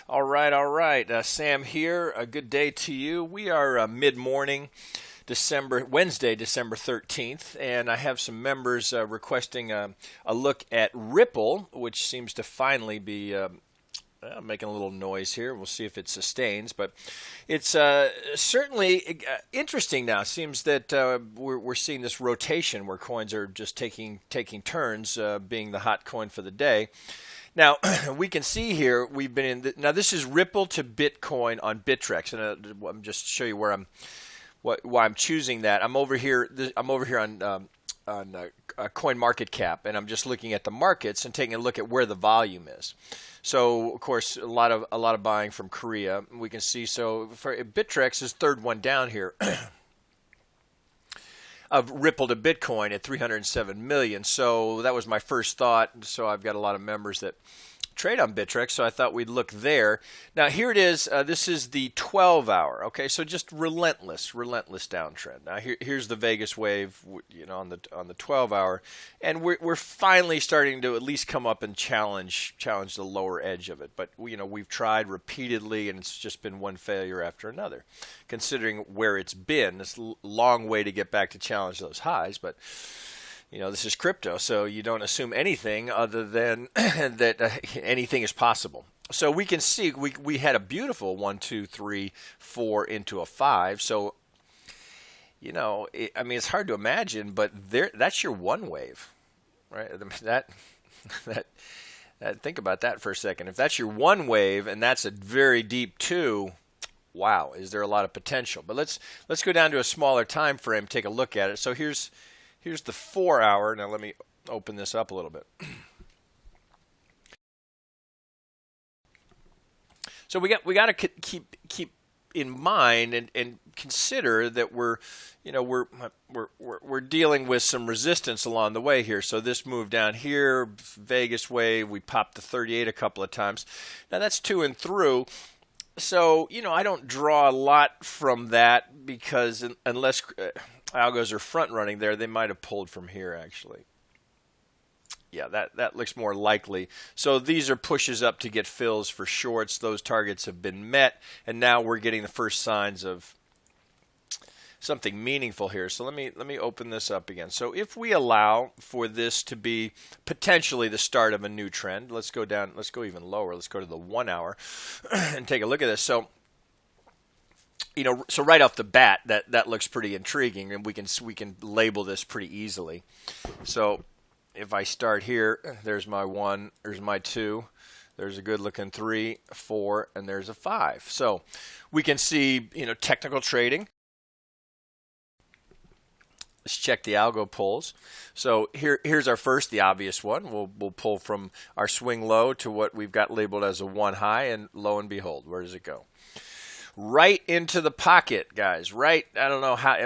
All right. Sam here. A good day to you. We are mid-morning, Wednesday, December 13th, and I have some members requesting a look at Ripple, which seems to finally be making a little noise here. We'll see if it sustains, but it's certainly interesting now. It seems that we're seeing this rotation where coins are just taking turns being the hot coin for the day. Now, we can see here we've been in. Now, this is Ripple to Bitcoin on Bittrex, and I'm just to show you why I'm choosing that. I'm over here. I'm over here on Coin Market Cap, and I'm just looking at the markets and taking a look at where the volume is. So, of course, a lot of buying from Korea. We can see. So, for Bittrex is third one down here. Of Ripple to Bitcoin at 307 million. So that was my first thought. So I've got a lot of members that trade on Bittrex, so I thought we'd look there. Now here it is. This is the 12-hour. Okay, so just relentless downtrend. Now here's the Vegas wave, on the 12-hour, and we're finally starting to at least come up and challenge the lower edge of it. But we've tried repeatedly, and it's just been one failure after another. Considering where it's been, it's a long way to get back to challenge those highs, but. This is crypto, so you don't assume anything other than that anything is possible. So we can see we had a beautiful 1, 2, 3, 4 into a 5. So, it's hard to imagine, but that's your one wave, right? Think about that for a second. If that's your one wave and that's a very deep 2, wow, is there a lot of potential? But let's go down to a smaller time frame, take a look at it. So here's the 4-hour. Now let me open this up a little bit. So we got to keep in mind and consider that we're dealing with some resistance along the way here. So this move down here, Vegas wave, we popped the 38 a couple of times. Now that's to and through. So I don't draw a lot from that because unless algos are front running there, they might have pulled from here actually. Yeah, that looks more likely. So these are pushes up to get fills for shorts. Those targets have been met, and now we're getting the first signs of something meaningful here. So let me open this up again. So if we allow for this to be potentially the start of a new trend, let's go down. Let's go even lower. Let's go to the 1-hour and take a look at this. So. So right off the bat, that looks pretty intriguing, and we can label this pretty easily. So if I start here, there's my 1, there's my 2, there's a good-looking 3, 4, and there's a 5. So we can see, technical trading. Let's check the algo pulls. So here's our first, the obvious one. We'll pull from our swing low to what we've got labeled as a 1 high, and lo and behold, where does it go? Right into the pocket, guys. Right, I don't know how,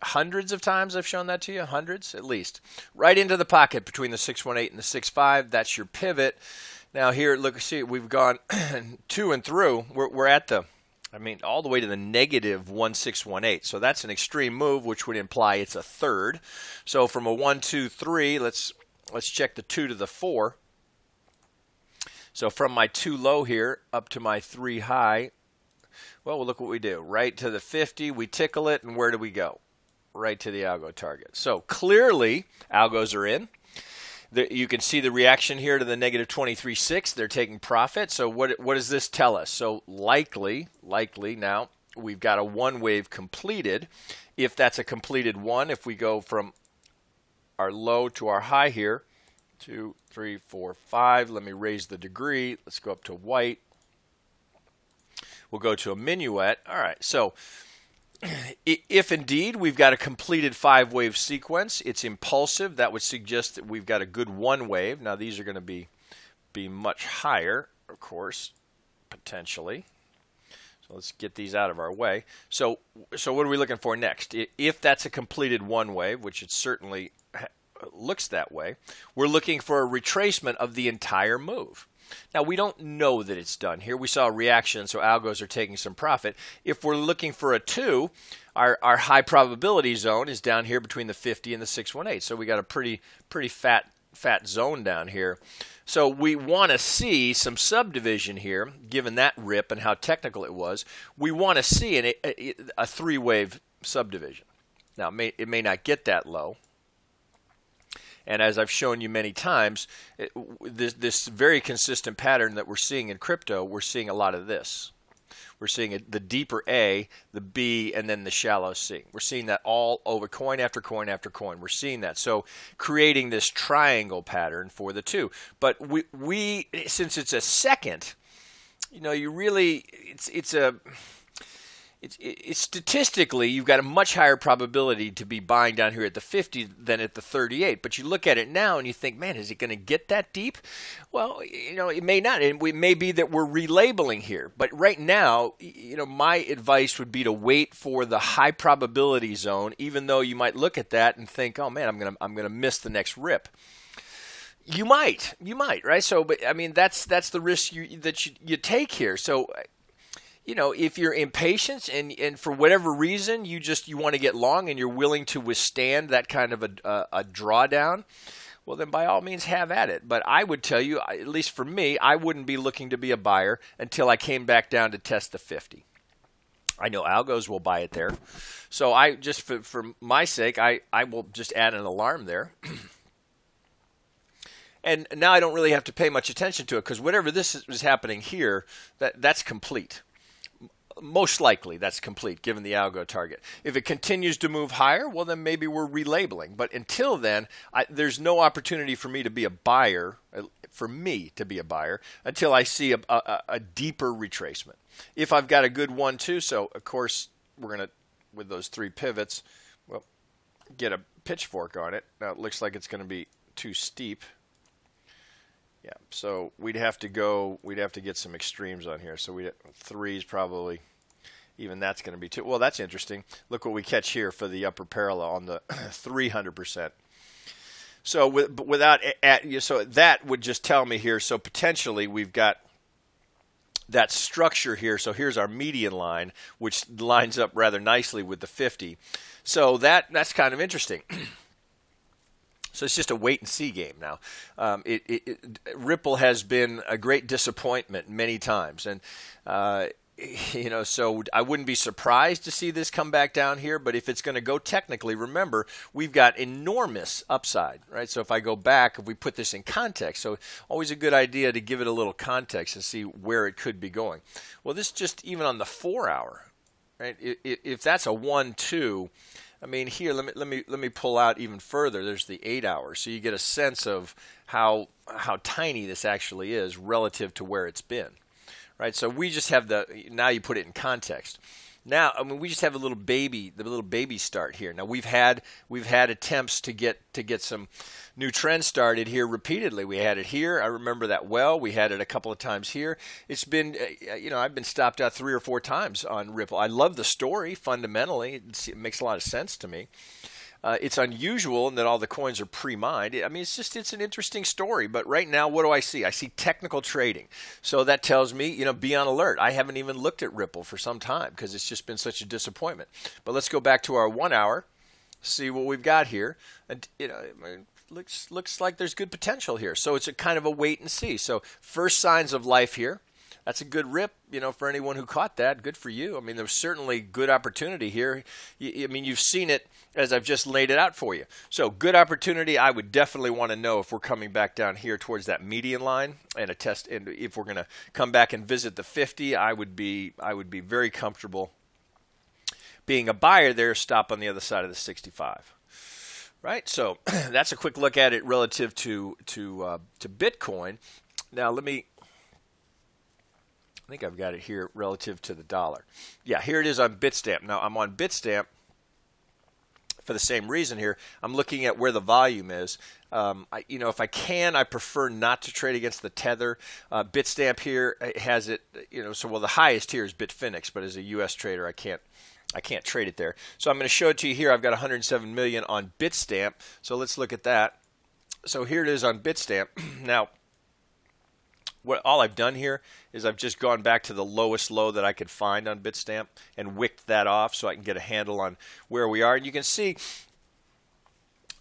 hundreds of times I've shown that to you, hundreds at least. Right into the pocket between the 618 and the 65. That's your pivot. Now here, look, see, we've gone to and through. We're at all the way to the negative 1618. So that's an extreme move, which would imply it's a third. So from a 1, 2, 3, let's check the 2 to the 4. So from my 2 low here up to my 3 high. Well, look what we do. Right to the 50, we tickle it, and where do we go? Right to the algo target. So clearly, algos are in. You can see the reaction here to the negative 23.6. They're taking profit. So what does this tell us? So likely now we've got a 1 wave completed. If that's a completed 1, if we go from our low to our high here, 2, 3, 4, 5. Let me raise the degree. Let's go up to white. We'll go to a minuet. All right, so if indeed we've got a completed 5-wave sequence, it's impulsive. That would suggest that we've got a good 1 wave. Now these are going to be much higher, of course, potentially. So let's get these out of our way. So what are we looking for next? If that's a completed 1 wave, which it certainly looks that way, we're looking for a retracement of the entire move. Now, we don't know that it's done here. We saw a reaction, so algos are taking some profit. If we're looking for a 2, our high probability zone is down here between the 50 and the 618. So we got a pretty fat zone down here. So we want to see some subdivision here, given that rip and how technical it was. We want to see a three-wave subdivision. Now, it may not get that low. And as I've shown you many times, this very consistent pattern that we're seeing in crypto, we're seeing a lot of this. We're seeing the deeper A, the B, and then the shallow C. We're seeing that all over coin after coin after coin. We're seeing that. So creating this triangle pattern for the two. But we since it's a second, you really, it's statistically, you've got a much higher probability to be buying down here at the 50 than at the 38. But you look at it now and you think, man, is it going to get that deep? Well, it may not. And it may be that we're relabeling here. But right now, my advice would be to wait for the high probability zone, even though you might look at that and think, oh man, I'm gonna miss the next rip. You might, right? So, but I mean, that's the risk that you take here. So, if you're impatient and for whatever reason you want to get long and you're willing to withstand that kind of a drawdown, well, then by all means have at it. But I would tell you, at least for me, I wouldn't be looking to be a buyer until I came back down to test the 50. I know algos will buy it there. So I just, for my sake, I will just add an alarm there. And now I don't really have to pay much attention to it because whatever this is happening here, that's complete. Most likely that's complete given the algo target. If it continues to move higher, well, then maybe we're relabeling. But until then, there's no opportunity for me to be a buyer, until I see a deeper retracement. If I've got a good 1-2, so of course we're going to, with those three pivots, well, get a pitchfork on it. Now it looks like it's going to be too steep. Yeah, so we'd have to get some extremes on here. So threes probably, even that's going to be too. Well, that's interesting. Look what we catch here for the upper parallel on the 300%. So so that would just tell me here. So potentially we've got that structure here. So here's our median line, which lines up rather nicely with the 50. So that's kind of interesting. So it's just a wait-and-see game now. Ripple has been a great disappointment many times. And, so I wouldn't be surprised to see this come back down here. But if it's going to go technically, remember, we've got enormous upside, right? So if I go back, if we put this in context, so always a good idea to give it a little context and see where it could be going. Well, this just even on the 4-hour, right? If that's a 1-2, I mean, here, let me pull out even further. There's the 8 hours, so you get a sense of how tiny this actually is relative to where it's been, right? So we just have now you put it in context. Now, I mean, we just have the little baby start here. Now we've had attempts to get some new trends started here repeatedly. We had it here. I remember that well. We had it a couple of times here. It's been, I've been stopped out 3 or 4 times on Ripple. I love the story fundamentally. It makes a lot of sense to me. It's unusual in that all the coins are pre-mined. I mean, it's an interesting story. But right now, what do I see? I see technical trading. So that tells me, be on alert. I haven't even looked at Ripple for some time because it's just been such a disappointment. But let's go back to our 1 hour, see what we've got here. And, looks like there's good potential here. So it's a kind of a wait and see. So first signs of life here. That's a good rip, for anyone who caught that. Good for you. I mean, there's certainly good opportunity here. You've seen it as I've just laid it out for you. So good opportunity. I would definitely want to know if we're coming back down here towards that median line and a test. And if we're going to come back and visit the 50, I would be very comfortable being a buyer there. Stop on the other side of the 65. Right. So that's a quick look at it relative to Bitcoin. Now I think I've got it here relative to the dollar. Yeah, here it is on Bitstamp. Now, I'm on Bitstamp for the same reason here. I'm looking at where the volume is. If I can, I prefer not to trade against the tether. Bitstamp here has it, the highest here is Bitfinex, but as a U.S. trader, I can't trade it there. So I'm going to show it to you here. I've got 107 million on Bitstamp. So let's look at that. So here it is on Bitstamp. Now, all I've done here is I've just gone back to the lowest low that I could find on Bitstamp and wicked that off so I can get a handle on where we are. And you can see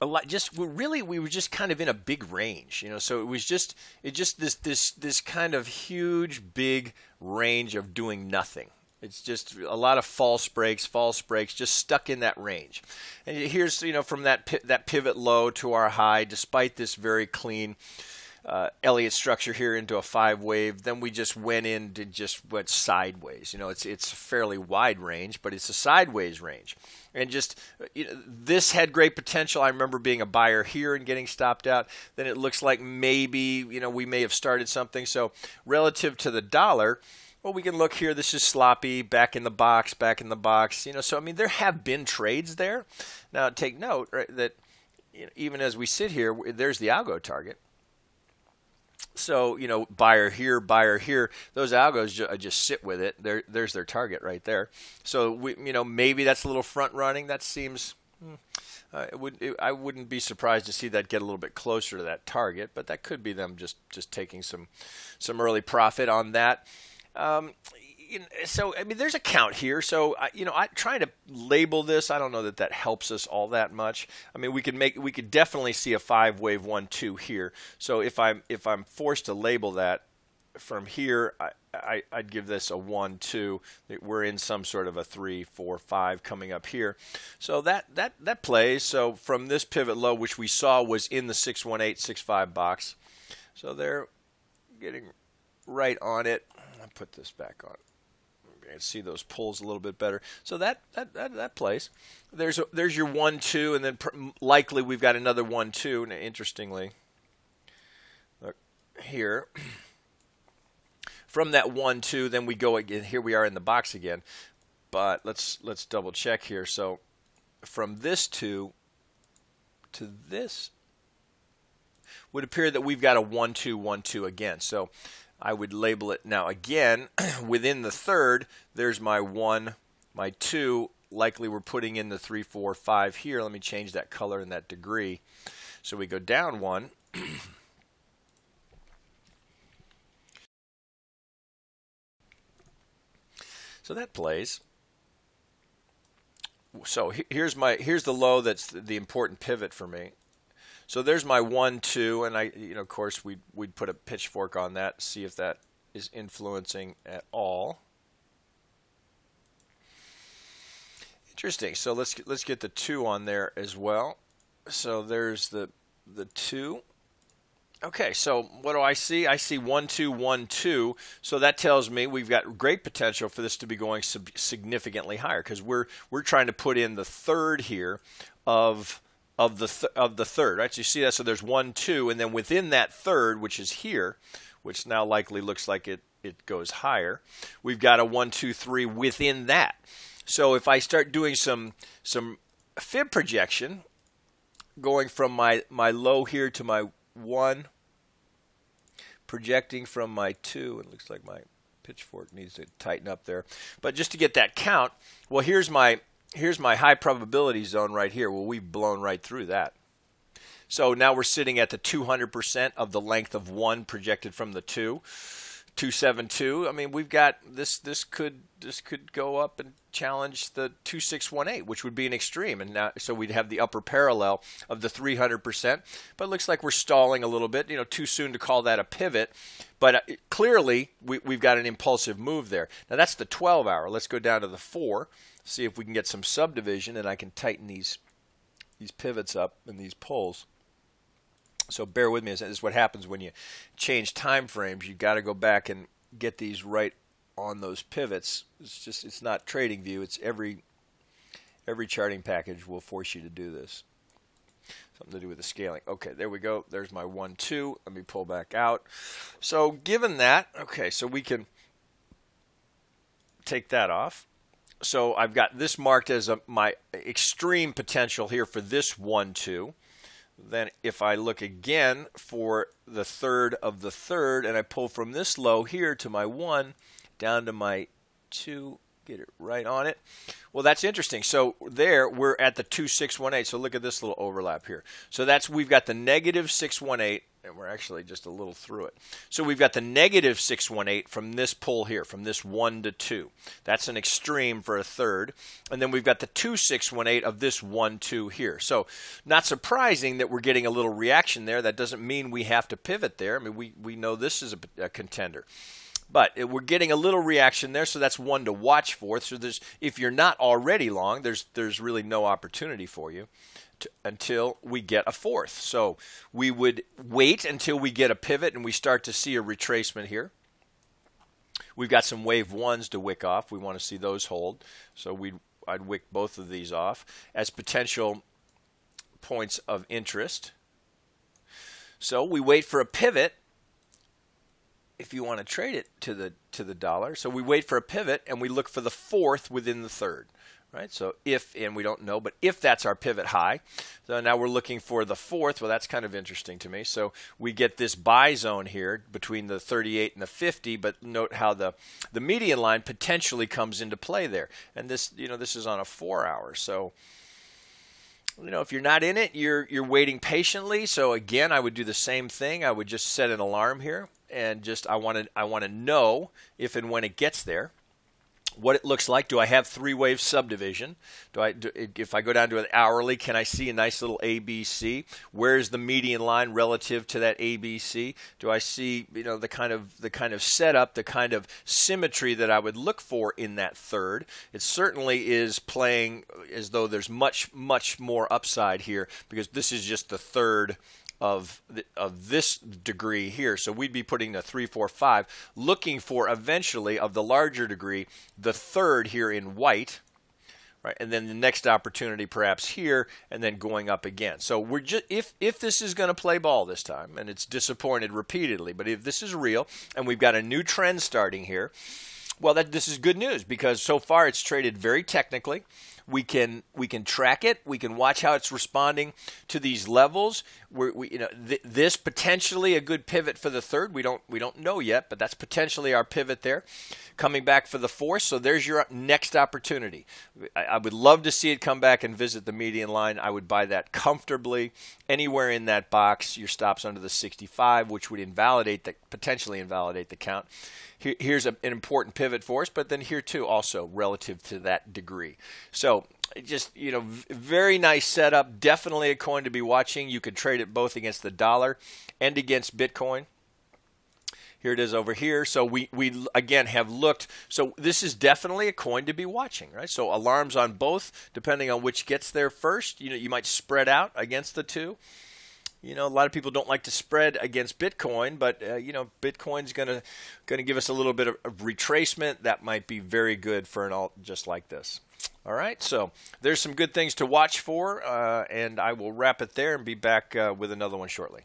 a lot. Just we were just kind of in a big range, you know. So it was just this kind of huge big range of doing nothing. It's just a lot of false breaks, just stuck in that range. And here's, you know, from that pivot low to our high, despite this very clean Elliott structure here into a 5-wave, then we just went sideways. You know, it's a fairly wide range, but it's a sideways range. And just, you know, this had great potential. I remember being a buyer here and getting stopped out. Then it looks like maybe, you know, we may have started something. So relative to the dollar, well, we can look here. This is sloppy, back in the box. You know, so I mean, there have been trades there. Now, take note, right, that, you know, even as we sit here, there's the algo target. So, you know, buyer here. Those algos just sit with it. There's their target right there. So, you know, maybe that's a little front running. That seems. I wouldn't be surprised to see that get a little bit closer to that target, but that could be them just taking some early profit on that. So I mean, there's a count here. So you know, I trying to label this. I don't know that helps us all that much. I mean, we could definitely see a 5-wave 1-2 here. So if I'm forced to label that from here, I'd give this a 1-2. We're in some sort of a 3, 4, 5 coming up here. So that plays. So from this pivot low, which we saw was in the 618, 65 box. So they're getting right on it. I'll put this back on. You can see those pulls a little bit better. So that plays. There's your 1-2, and then likely we've got another 1-2. Now, interestingly, look here. From that 1-2, then we go again. Here we are in the box again. But let's double check here. So from this 2 to this would appear that we've got a 1-2, 1-2 again. So I would label it now again within the third. There's my 1, my 2. Likely we're putting in the 3, 4, 5 here. Let me change that color and that degree. So we go down 1. So that plays. So here's the low that's the important pivot for me. So there's my 1-2, and you know, of course, we'd put a pitchfork on that, see if that is influencing at all. Interesting. So let's get the 2 on there as well. So there's the 2. Okay. So what do I see? I see 1-2, 1-2. So that tells me we've got great potential for this to be going significantly higher, because we're trying to put in the third here of the third, right? So you see that. So there's 1-2, and then within that third, which is here, which now likely looks like it goes higher, we've got a 1-2-3 within that. So if I start doing some fib projection, going from my low here to my 1, projecting from my 2, it looks like my pitchfork needs to tighten up there. But just to get that count, well, here's my high probability zone right here. Well, we've blown right through that. So now we're sitting at the 200% of the length of 1 projected from the 2. 272. I mean, we've got this could go up and challenge the 2618, which would be an extreme, and now so we'd have the upper parallel of the 300%. But it looks like we're stalling a little bit. You know, too soon to call that a pivot, but clearly we've got an impulsive move there. Now that's the 12-hour. Let's go down to the 4. See if we can get some subdivision, and I can tighten these pivots up and these pulls. So bear with me. This is what happens when you change time frames. You got to go back and get these right on those pivots. It's not trading view. It's every charting package will force you to do this. Something to do with the scaling. Okay, there we go. There's my 1-2. Let me pull back out. So given that, okay, so we can take that off. So I've got this marked as my extreme potential here for this 1-2. Then if I look again for the third of the third, and I pull from this low here to my 1 down to my 2, get it right on it. Well, that's interesting. So there we're at the 2618. So look at this little overlap here. So we've got the negative 618 and we're actually just a little through it. So we've got the negative 618 from this pull here, from this 1 to 2. That's an extreme for a third. And then we've got the 2618 of this 1, 2 here. So not surprising that we're getting a little reaction there. That doesn't mean we have to pivot there. I mean, we know this is a contender. But we're getting a little reaction there, so that's one to watch for. So if you're not already long, there's really no opportunity for you until we get a fourth. So we would wait until we get a pivot and we start to see a retracement here. We've got some wave ones to wick off. We want to see those hold. So I'd wick both of these off as potential points of interest. So we wait for a pivot if you want to trade it to the dollar. So we wait for a pivot and we look for the fourth within the third. Right, so if, and we don't know, but if that's our pivot high, so now we're looking for the fourth. Well, that's kind of interesting to me. So we get this buy zone here between the 38 and the 50, but note how the median line potentially comes into play there. And this, this is on a 4 hour. So, if you're not in it, you're waiting patiently. So again, I would do the same thing. I would just set an alarm here and just I want to know if and when it gets there, what it looks like. Do I have three-wave subdivision? If I go down to an hourly, can I see a nice little ABC? Where is the median line relative to that ABC? Do I see, the kind of setup, the kind of symmetry that I would look for in that third? It certainly is playing as though there's much, much more upside here because this is just the third of this degree here. So we'd be putting the 3, 4, 5, looking for eventually of the larger degree, the third here in white, right? And then the next opportunity perhaps here, and then going up again. So we're just if this is going to play ball this time, and it's disappointed repeatedly, but if this is real and we've got a new trend starting here, well, this is good news because so far it's traded very technically. We can track it. We can watch how it's responding to these levels. This potentially a good pivot for the third. We don't know yet, but that's potentially our pivot there. Coming back for the fourth. So there's your next opportunity. I would love to see it come back and visit the median line. I would buy that comfortably anywhere in that box. Your stops under the 65, which would potentially invalidate the count. Here's an important pivot for us, but then here too also relative to that degree. So just, very nice setup. Definitely a coin to be watching. You could trade it both against the dollar and against Bitcoin. Here it is over here. So we again have looked. So this is definitely a coin to be watching, right? So alarms on both, depending on which gets there first. You might spread out against the two. A lot of people don't like to spread against Bitcoin, but Bitcoin's going to give us a little bit of retracement that might be very good for an alt just like this. All right, so there's some good things to watch for, and I will wrap it there and be back with another one shortly.